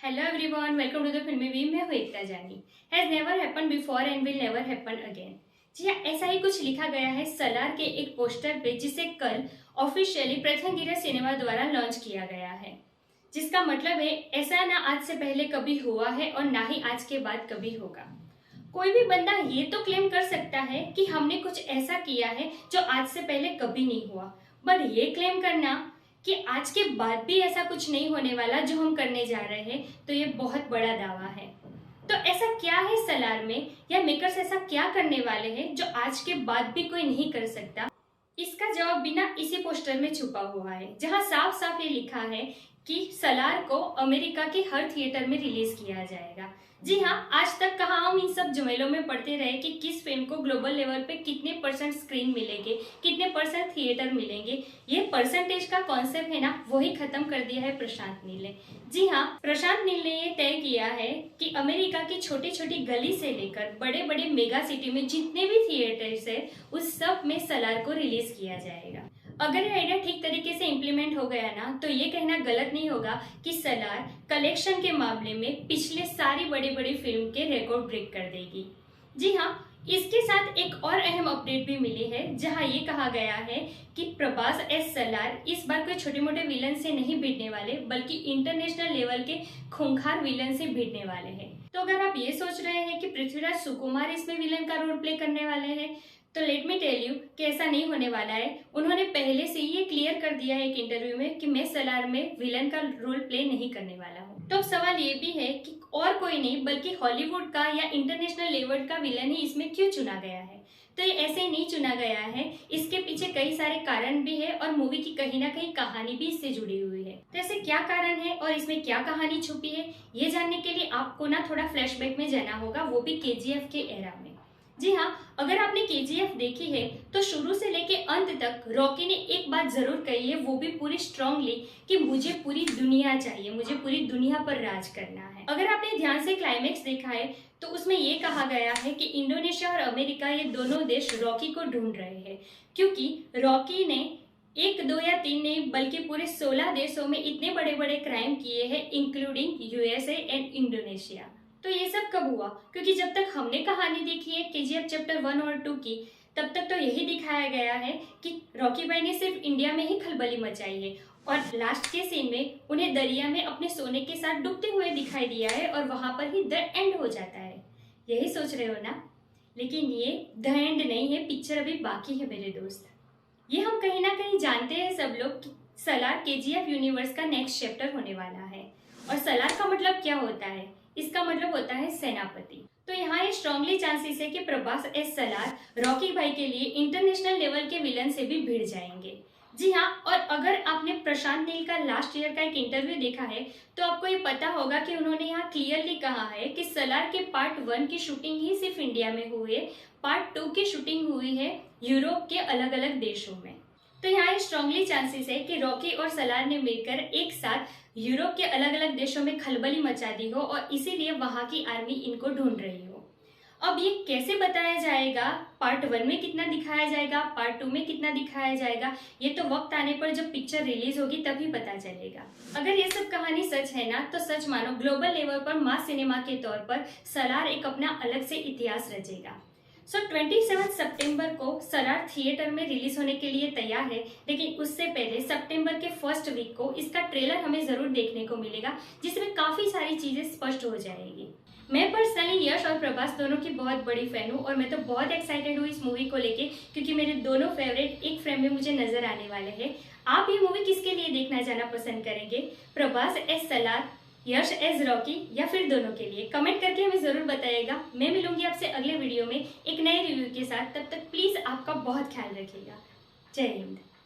Hello everyone, welcome to the फिल्मी वी। मैं हूँ Ekta Jani. Has never happen before and will never happen again. जी हाँ, ऐसा ही कुछ लिखा गया है सलार के एक पोस्टर पे, जिसे कल ऑफिशियली प्रथंगिरा सिनेमा द्वारा लॉन्च किया गया है। जिसका मतलब है ऐसा ना आज से पहले कभी हुआ है और ना ही आज के बाद कभी होगा। कोई भी बंदा ये तो क्लेम कर सकता है कि हमने कुछ ऐसा किया है जो आज से पहले कभी नहीं हुआ, बट ये क्लेम करना कि आज के बाद भी ऐसा कुछ नहीं होने वाला जो हम करने जा रहे हैं, तो ये बहुत बड़ा दावा है। तो ऐसा क्या है सलार में, या मेकर्स ऐसा क्या करने वाले हैं जो आज के बाद भी कोई नहीं कर सकता? इसका जवाब बिना इसी पोस्टर में छुपा हुआ है, जहां साफ साफ ये लिखा है कि सलार को अमेरिका के हर थिएटर में रिलीज किया जाएगा। जी हाँ, आज तक कहाँ हम इन सब झमेलों में पढ़ते रहे कि किस फिल्म को ग्लोबल लेवल पे कितने % स्क्रीन मिलेंगे, कितने % थिएटर मिलेंगे। ये परसेंटेज का कॉन्सेप्ट है ना, वही खत्म कर दिया है प्रशांत नील ने। जी हाँ, प्रशांत नील ने ये तय किया है कि अमेरिका की छोटी छोटी गली से लेकर बड़े बड़े मेगा सिटी में जितने भी थिएटर्स है, उस सब में सलार को रिलीज किया जाएगा। अगर ये आइडिया ठीक तरीके से इम्प्लीमेंट हो गया ना, तो ये कहना गलत नहीं होगा कि सलार कलेक्शन के मामले में पिछले सारी बड़ी बड़ी फिल्म के रिकॉर्ड ब्रेक कर देगी। जी हाँ, इसके साथ एक और अहम अपडेट भी मिली है, जहां ये कहा गया है कि प्रभास एस सलार इस बार कोई छोटे मोटे विलन से नहीं भिड़ने वाले, बल्कि इंटरनेशनल लेवल के खूंखार विलन से भिड़ने वाले हैं। तो अगर आप ये सोच रहे हैं कि पृथ्वीराज सुकुमार इसमें विलन का रोल प्ले करने वाले हैं, तो लेट मी टेल यू कि ऐसा नहीं होने वाला है। उन्होंने पहले से ही ये क्लियर कर दिया है एक इंटरव्यू में कि मैं सलार में विलन का रोल प्ले नहीं करने वाला हूँ। तो अब सवाल ये भी है कि और कोई नहीं बल्कि हॉलीवुड का या इंटरनेशनल लेवल का विलन ही इसमें क्यों चुना गया है? तो ये ऐसे नहीं चुना गया है, इसके पीछे कई सारे कारण भी है और मूवी की कहीं ना कहीं कहानी भी इससे जुड़ी हुई है। तो ऐसे क्या कारण है और इसमें क्या कहानी छुपी है, ये जानने के लिए आपको ना थोड़ा फ्लैशबैक में जाना होगा, वो भी KGF के एरा में। जी हाँ, अगर आपने KGF देखी है तो शुरू से लेके अंत तक रॉकी ने एक बात जरूर कही है, वो भी पूरी स्ट्रांगली, कि मुझे पूरी दुनिया चाहिए, मुझे पूरी दुनिया पर राज करना है। अगर आपने ध्यान से क्लाइमेक्स देखा है तो उसमें ये कहा गया है कि इंडोनेशिया और अमेरिका, ये दोनों देश रॉकी को ढूंढ रहे हैं, क्योंकि रॉकी ने 1, 2 या 3 नहीं बल्कि पूरे 16 देशों में इतने बड़े बड़े क्राइम किए हैं, इंक्लूडिंग USA एंड इंडोनेशिया। तो ये सब कब हुआ? क्योंकि जब तक हमने कहानी देखी है KGF चैप्टर 1 और 2 की, तब तक तो यही दिखाया गया है कि रॉकी भाई ने सिर्फ इंडिया में ही खलबली मचाई है, और लास्ट के सीन में उन्हें दरिया में अपने सोने के साथ डूबते हुए दिखाई दिया है, और वहां पर ही द एंड हो जाता है। यही सोच रहे हो ना? लेकिन ये द एंड नहीं है, पिक्चर अभी बाकी है मेरे दोस्त। ये हम कहीं ना कहीं जानते हैं सब लोग कि सलार KGF यूनिवर्स का नेक्स्ट चैप्टर होने वाला है। और सलार का मतलब क्या होता है? इसका मतलब होता है सेनापति। तो यहाँ ये स्ट्रांगली चांसेस है कि प्रभास एस सलार रॉकी भाई के लिए इंटरनेशनल लेवल के विलन से भी भिड़ जाएंगे। जी हाँ, और अगर आपने प्रशांत नील का लास्ट ईयर का एक इंटरव्यू देखा है तो आपको ये पता होगा कि उन्होंने यहाँ क्लियरली कहा है कि सलार के पार्ट 1 की शूटिंग ही सिर्फ इंडिया में हुई है, पार्ट 2 की शूटिंग हुई है यूरोप के अलग अलग देशों में। तो यहाँ स्ट्रांगली चांसेस है कि रॉकी और सलार ने मिलकर एक साथ यूरोप के अलग अलग देशों में खलबली मचा दी हो, और इसीलिए वहां की आर्मी इनको ढूंढ रही हो। अब ये कैसे बताया जाएगा? पार्ट 1 में कितना दिखाया जाएगा, पार्ट 2 में कितना दिखाया जाएगा, ये तो वक्त आने पर जब पिक्चर रिलीज होगी तभी पता चलेगा। अगर ये सब कहानी सच है ना, तो सच मानो ग्लोबल लेवल पर मास सिनेमा के तौर पर सलार एक अपना अलग से इतिहास रचेगा। 27 सितंबर को सलार थिएटर में रिलीज होने के लिए तैयार है, लेकिन उससे पहले सितंबर के फर्स्ट वीक को इसका ट्रेलर हमें जरूर देखने को मिलेगा, जिसमें काफी सारी चीजें स्पष्ट हो जाएगी। मैं पर्सनली यश और प्रभास दोनों की बहुत बड़ी फैन हूँ, और मैं तो बहुत एक्साइटेड हूँ इस मूवी को लेके, क्योंकि मेरे दोनों फेवरेट एक फ्रेम में मुझे नजर आने वाले हैं। आप ये मूवी किसके लिए देखना जाना पसंद करेंगे? प्रभास एस सलार, यश एज रॉकी, या फिर दोनों के लिए? कमेंट करके हमें जरूर बताइएगा। मैं मिलूंगी आपसे अगले वीडियो में एक नए रिव्यू के साथ। तब तक प्लीज आपका बहुत ख्याल रखिएगा। जय हिंद।